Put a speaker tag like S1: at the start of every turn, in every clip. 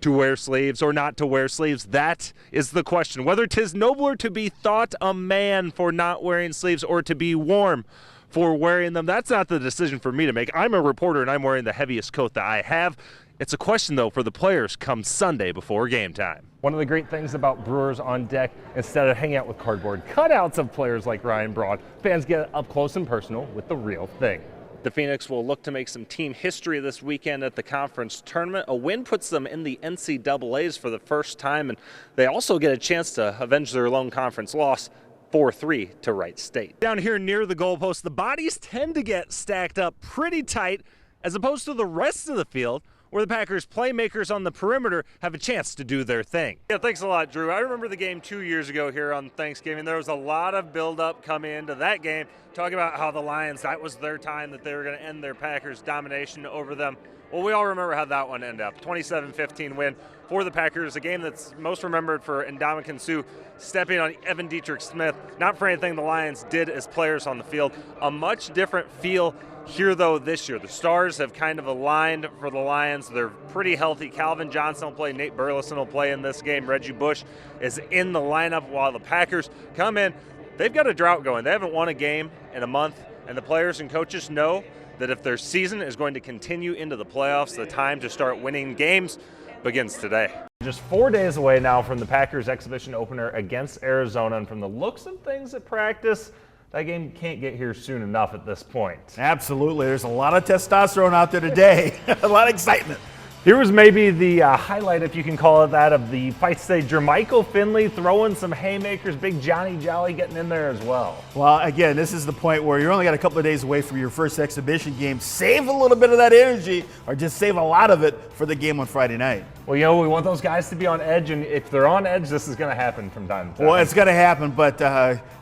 S1: to wear sleeves or not to wear sleeves? That is the question. Whether 'tis nobler to be thought a man for not wearing sleeves or to be warm for wearing them, that's not the decision for me to make. I'm a reporter and I'm wearing the heaviest coat that I have. It's a question, though, for the players come Sunday before game time. One of the great things about Brewers on Deck, instead of hanging out with cardboard cutouts of players like Ryan Braun, fans get up close and personal with the real thing. The Phoenix will look to make some team history this weekend at the conference tournament. A win puts them in the NCAAs for the first time, and they also get a chance to avenge their lone conference loss 4-3 to Wright State. Down here near the goalpost, the bodies tend to get stacked up pretty tight as opposed to the rest of the field, where the Packers playmakers on the perimeter have a chance to do their thing. Yeah, thanks a lot, Drew. I remember the game 2 years ago here on Thanksgiving. There was a lot of build-up coming into that game, talking about how the Lions, that was their time, that they were going to end their Packers' domination over them. Well, we all remember how that one ended up. 27-15 win for the Packers, a game that's most remembered for Ndamukong Suh stepping on Evan Dietrich Smith, not for anything the Lions did as players on the field. A much different feel here, though, this year. The stars have kind of aligned for the Lions. They're pretty healthy. Calvin Johnson will play. Nate Burleson will play in this game. Reggie Bush is in the lineup while the Packers come in. They've got a drought going. They haven't won a game in a month, and the players and coaches know that if their season is going to continue into the playoffs, the time to start winning games begins today. Just 4 days away now from the Packers exhibition opener against Arizona, and from the looks of things at practice, that game can't get here soon enough at this point.
S2: Absolutely. There's a lot of testosterone out there today. A lot of excitement.
S1: Here was maybe the highlight, if you can call it that, of the fight today. Jermichael Finley throwing some haymakers. Big Johnny Jolly getting in there as well.
S2: Well, again, this is the point where you're only got a couple of days away from your first exhibition game. Save a little bit of that energy, or just save a lot of it for the game on Friday night.
S1: Well, you know, we want those guys to be on edge, and if they're on edge, this is going to happen from time to time.
S2: Well, it's going to happen, but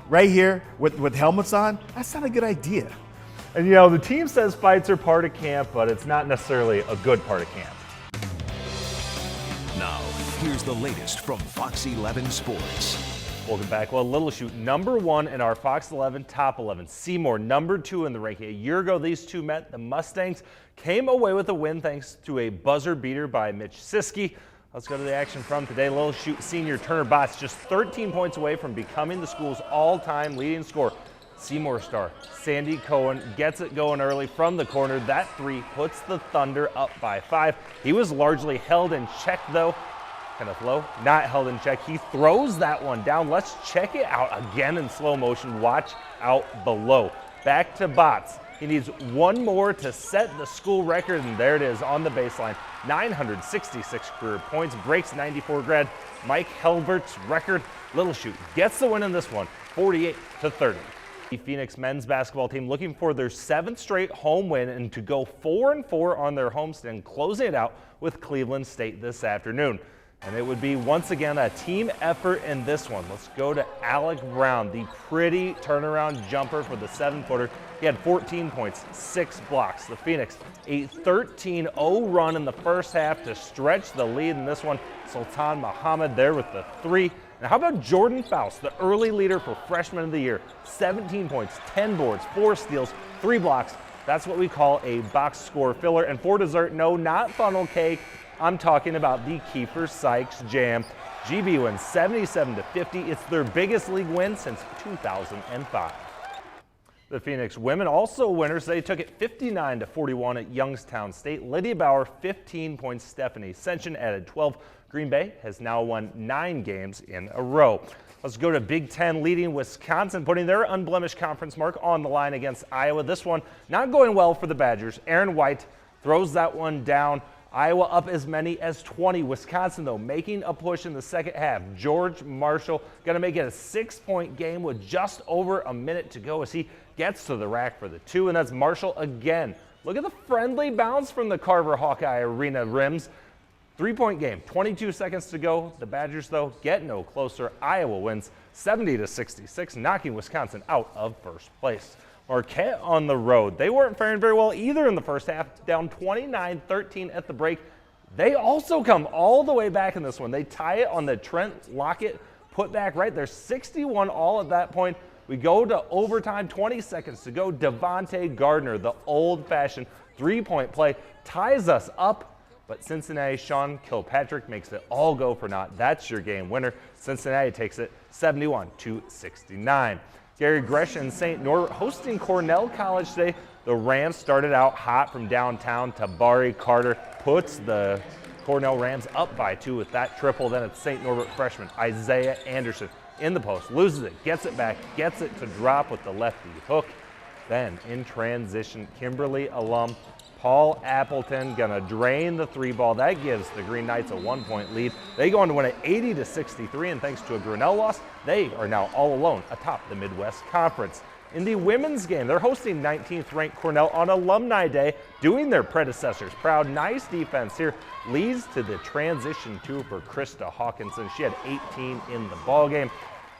S2: right here with helmets on, that's not a good idea.
S1: And, you know, the team says fights are part of camp, but it's not necessarily a good part of camp.
S3: Now, here's the latest from Fox 11 Sports.
S1: Welcome back. Well, Little Chute, #1 in our Fox 11 Top 11. Seymour, #2 in the ranking. A year ago, these two met. The Mustangs came away with a win thanks to a buzzer beater by Mitch Siskey. Let's go to the action from today. Little Chute senior Turner Botts just 13 points away from becoming the school's all-time leading scorer. Seymour star Sandy Cohen gets it going early from the corner. That three puts the Thunder up by 5. He was largely held in check, though. Kenneth Lowe not held in check. He throws that one down. Let's check it out again in slow motion. Watch out below. Back to Botts. He needs one more to set the school record, and there it is on the baseline. 966 career points, breaks 94 grad Mike Helbert's record. Little Chute gets the win in this one, 48-30. The Phoenix men's basketball team looking for their 7th straight home win and to go 4-4 on their homestand, closing it out with Cleveland State this afternoon. And it would be once again a team effort in this one. Let's go to Alec Brown, the pretty turnaround jumper for the 7-footer. He had 14 points, 6 blocks. The Phoenix, a 13-0 run in the first half to stretch the lead in this one. Sultan Muhammad there with the 3. Now how about Jordan Faust, the early leader for Freshman of the Year? 17 points, 10 boards, 4 steals, 3 blocks. That's what we call a box score filler. And for dessert, no, not funnel cake. I'm talking about the Kiefer Sykes Jam. GB wins 77-50. It's their biggest league win since 2005. The Phoenix women also winners. They took it 59-41 at Youngstown State. Lydia Bauer, 15 points. Stephanie Sension added 12. Green Bay has now won 9 games in a row. Let's go to Big Ten leading Wisconsin, putting their unblemished conference mark on the line against Iowa. This one not going well for the Badgers. Aaron White throws that one down. Iowa up as many as 20. Wisconsin, though, making a push in the second half. George Marshall going to make it a 6-point game with just over a minute to go as he gets to the rack for the 2, and that's Marshall again. Look at the friendly bounce from the Carver Hawkeye Arena rims. 3-point game, 22 seconds to go. The Badgers, though, get no closer. Iowa wins 70-66, knocking Wisconsin out of first place. Marquette on the road. They weren't faring very well either in the first half, down 29-13 at the break. They also come all the way back in this one. They tie it on the Trent Lockett putback right there, 61 all at that point. We go to overtime, 20 seconds to go. Devontae Gardner, the old-fashioned 3-point play, ties us up but Cincinnati's Sean Kilpatrick makes it all go for naught. That's your game winner. Cincinnati takes it 71-69. Gary Gresham and St. Norbert hosting Cornell College today. The Rams started out hot from downtown. Tabari Carter puts the Cornell Rams up by 2 with that triple. Then it's St. Norbert freshman Isaiah Anderson in the post, loses it, gets it back, gets it to drop with the lefty hook. Then in transition, Kimberly alum Paul Appleton gonna drain the 3-ball. That gives the Green Knights a 1-point lead. They go on to win it 80-63, and thanks to a Grinnell loss, they are now all alone atop the Midwest Conference. In the women's game, they're hosting 19th ranked Cornell on Alumni Day, doing their predecessors proud. Nice defense here leads to the transition 2 for Krista Hawkinson. She had 18 in the ball game.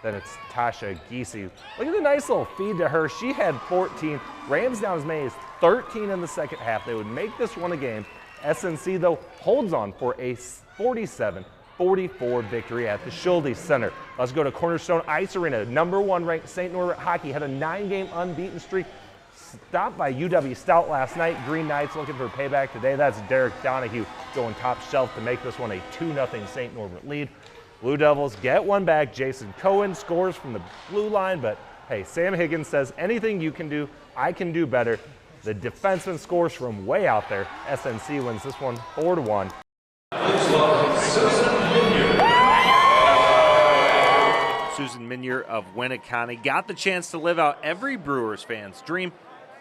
S1: Then it's Tasha Giese. Look at the nice little feed to her. She had 14. Rams down as many as 13 in the second half. They would make this one a game. SNC, though, holds on for a 47-44 victory at the Schulde Center. Let's go to Cornerstone Ice Arena. #1 ranked St. Norbert Hockey had a 9-game unbeaten streak. Stopped by UW Stout last night. Green Knights looking for payback today. That's Derek Donahue going top shelf to make this one a 2-0 St. Norbert lead. Blue Devils get one back. Jason Cohen scores from the blue line, but hey, Sam Higgins says, anything you can do, I can do better. The defenseman scores from way out there. SNC wins this one 4-1. Susan Minier of Winneconne got the chance to live out every Brewers fan's dream,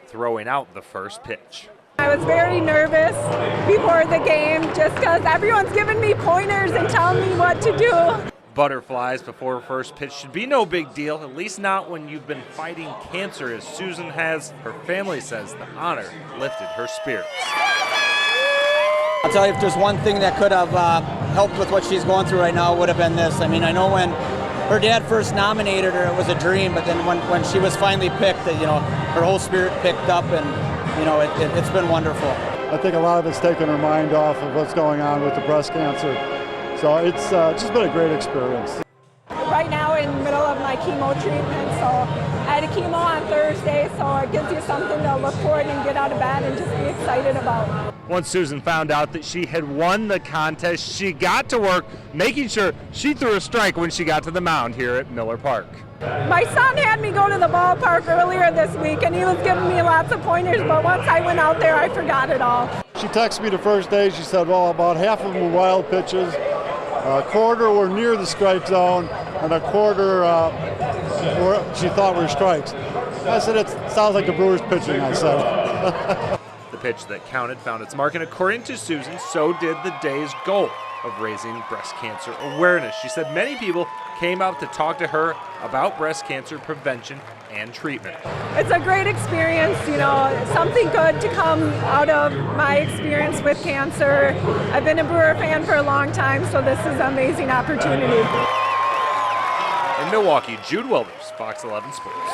S1: throwing out the first pitch.
S4: I was very nervous before the game just because everyone's giving me pointers and telling me what to do.
S1: Butterflies before first pitch should be no big deal, at least not when you've been fighting cancer as Susan has. Her family says the honor lifted her spirits.
S5: I'll tell you, if there's one thing that could have helped with what she's going through right now, it would have been this. I mean, I know when her dad first nominated her, it was a dream, but then when she was finally picked, her whole spirit picked up, and it's been wonderful.
S6: I think a lot of it's taken her mind off of what's going on with the breast cancer. So it's just been a great experience.
S4: Right now in the middle of my chemo treatment, so I had a chemo on Thursday, so it gives you something to look forward and get out of bed and just be excited about.
S1: Once Susan found out that she had won the contest, she got to work making sure she threw a strike when she got to the mound here at Miller Park.
S4: My son had me go to the ballpark earlier this week, and he was giving me lots of pointers, but once I went out there, I forgot it all.
S6: She texted me the first day. She said, well, about half of them were wild pitches, a quarter were near the strike zone, and a quarter she thought were strikes. I said, it sounds like the Brewers pitching, I said.
S1: The pitch that counted found its mark, and according to Susan, so did the day's goal of raising breast cancer awareness. She said many people came out to talk to her about breast cancer prevention and treatment.
S4: It's a great experience, something good to come out of my experience with cancer. I've been a Brewer fan for a long time, so this is an amazing opportunity.
S1: In Milwaukee, Jude Wilbers, Fox 11 Sports.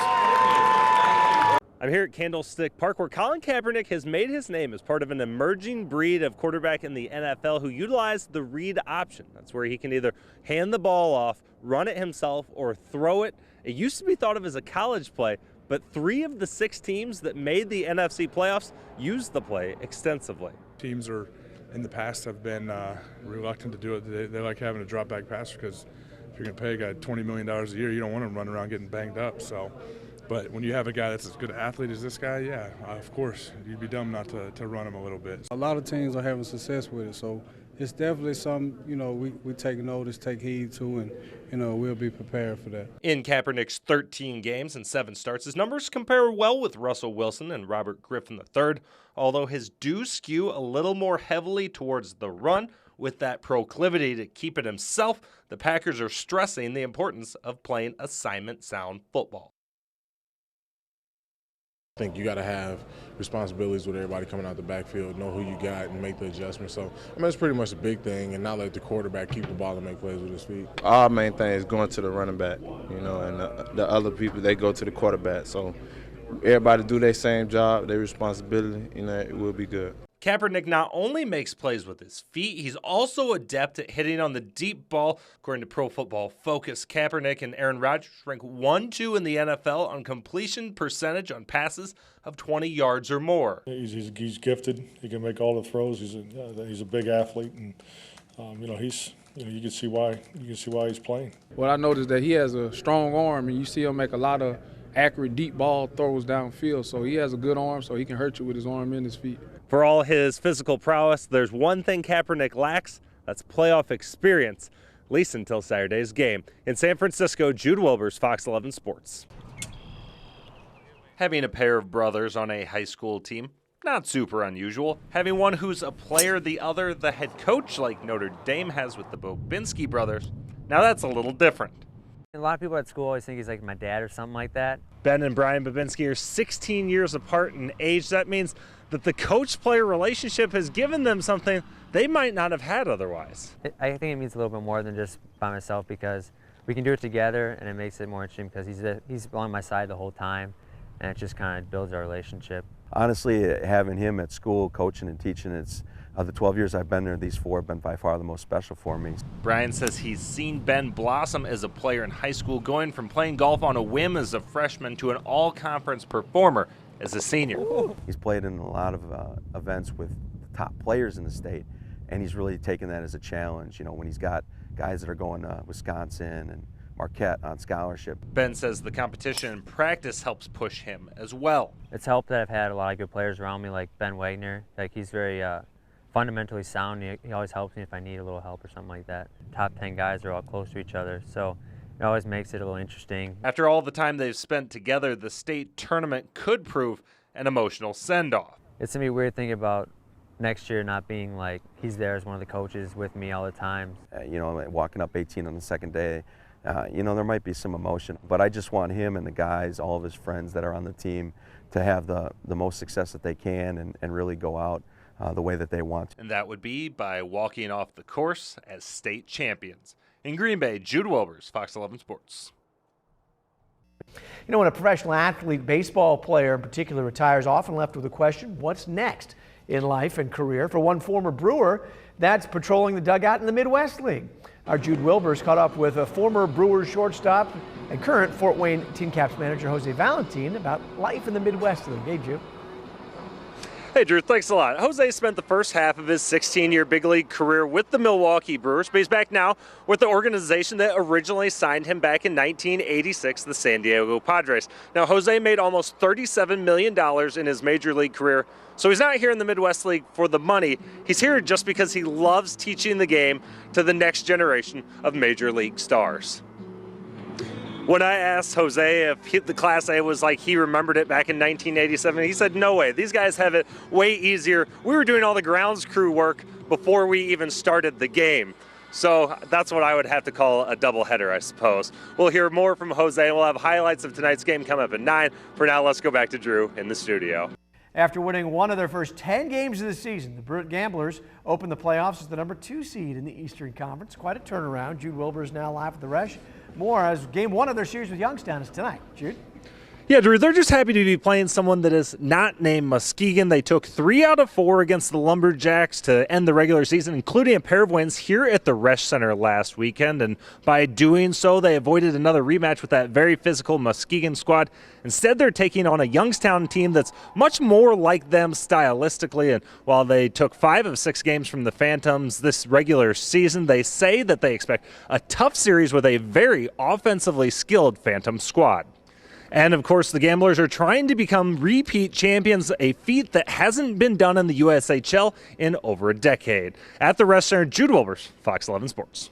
S1: I'm here at Candlestick Park, where Colin Kaepernick has made his name as part of an emerging breed of quarterback in the NFL who utilize the read option. That's where he can either hand the ball off, run it himself, or throw it. It used to be thought of as a college play, but 3 of the 6 teams that made the NFC playoffs used the play extensively.
S7: Teams in the past have been reluctant to do it. They like having a drop back passer because if you're going to pay a guy $20 million a year, you don't want him running around getting banged up. But when you have a guy that's as good an athlete as this guy, yeah, of course, you'd be dumb not to run him a little bit.
S8: A lot of teams are having success with it, so it's definitely something, we take notice, take heed to, and, we'll be prepared for that.
S1: In Kaepernick's 13 games and 7 starts, his numbers compare well with Russell Wilson and Robert Griffin III, although his do skew a little more heavily towards the run. With that proclivity to keep it himself, the Packers are stressing the importance of playing assignment-sound football.
S9: I think you got to have responsibilities with everybody coming out the backfield, know who you got, and make the adjustments. So, that's pretty much a big thing, and not let the quarterback keep the ball and make plays with his feet.
S10: Our main thing is going to the running back, and the other people, they go to the quarterback. So everybody do their same job, their responsibility, it will be good.
S1: Kaepernick not only makes plays with his feet, he's also adept at hitting on the deep ball. According to Pro Football Focus, Kaepernick and Aaron Rodgers rank 1-2 in the NFL on completion percentage on passes of 20 yards or more.
S11: He's gifted. He can make all the throws. He's a big athlete, and you can see why he's playing.
S8: Well, I noticed that he has a strong arm, and you see him make a lot of accurate deep ball throws downfield. So he has a good arm, so he can hurt you with his arm and his feet.
S1: For all his physical prowess, there's one thing Kaepernick lacks, that's playoff experience, at least until Saturday's game. In San Francisco, Jude Wilbers, Fox 11 Sports. Having a pair of brothers on a high school team, not super unusual. Having one who's a player, the other the head coach, like Notre Dame has with the Bobinski brothers, now that's a little different.
S12: A lot of people at school always think he's like my dad or something like that.
S1: Ben and Brian Bobinski are 16 years apart in age. That means that the coach-player relationship has given them something they might not have had otherwise.
S12: I think it means a little bit more than just by myself, because we can do it together, and it makes it more interesting because he's on my side the whole time, and it just kind of builds our relationship.
S13: Honestly, having him at school, coaching and teaching, the 12 years I've been there, these 4 have been by far the most special for me.
S1: Brian says he's seen Ben blossom as a player in high school, going from playing golf on a whim as a freshman to an all-conference performer as a senior.
S13: He's played in a lot of events with the top players in the state, and he's really taken that as a challenge. You know, when he's got guys that are going to Wisconsin and Marquette on scholarship.
S1: Ben says the competition and practice helps push him as well.
S12: It's helped that I've had a lot of good players around me, like Ben Wagner. Like, he's very fundamentally sound. He always helps me if I need a little help or something like that. Top 10 guys are all close to each other, so it always makes it a little interesting.
S1: After all the time they've spent together, the state tournament could prove an emotional send-off.
S12: It's going to be weird thinking about next year not being like he's there as one of the coaches with me all the time.
S13: Walking up 18 on the second day, there might be some emotion, but I just want him and the guys, all of his friends that are on the team, to have the most success that they can and really go out the way that they want.
S1: And that would be by walking off the course as state champions. In Green Bay, Jude Wilbers, Fox 11 Sports.
S14: When a professional athlete, baseball player in particular, retires, often left with a question, what's next in life and career? For one former Brewer, that's patrolling the dugout in the Midwest League. Our Jude Wilbers caught up with a former Brewers shortstop and current Fort Wayne Tin Caps manager Jose Valentin about life in the Midwest League. Hey, Jude.
S1: Hey, Drew, thanks a lot. Jose spent the first half of his 16-year big league career with the Milwaukee Brewers, but he's back now with the organization that originally signed him back in 1986, the San Diego Padres. Now, Jose made almost $37 million in his major league career, so he's not here in the Midwest League for the money. He's here just because he loves teaching the game to the next generation of major league stars. When I asked Jose if the Class A was like he remembered it back in 1987, he said, no way. These guys have it way easier. We were doing all the grounds crew work before we even started the game. So that's what I would have to call a doubleheader, I suppose. We'll hear more from Jose, and we'll have highlights of tonight's game come up at 9. For now, let's go back to Drew in the studio.
S14: After winning one of their first 10 games of the season, the Brewers Gamblers opened the playoffs as the number 2 seed in the Eastern Conference. Quite a turnaround. Jude Wilbers now live with the Resch. More as game 1 of their series with Youngstown is tonight. Jude?
S1: Yeah, Drew, they're just happy to be playing someone that is not named Muskegon. They took 3 out of 4 against the Lumberjacks to end the regular season, including a pair of wins here at the Resch Center last weekend. And by doing so, they avoided another rematch with that very physical Muskegon squad. Instead, they're taking on a Youngstown team that's much more like them stylistically. And while they took 5 of 6 games from the Phantoms this regular season, they say that they expect a tough series with a very offensively skilled Phantom squad. And, of course, the Gamblers are trying to become repeat champions, a feat that hasn't been done in the USHL in over a decade. At the Resch Center, Jude Wilbers, Fox 11 Sports.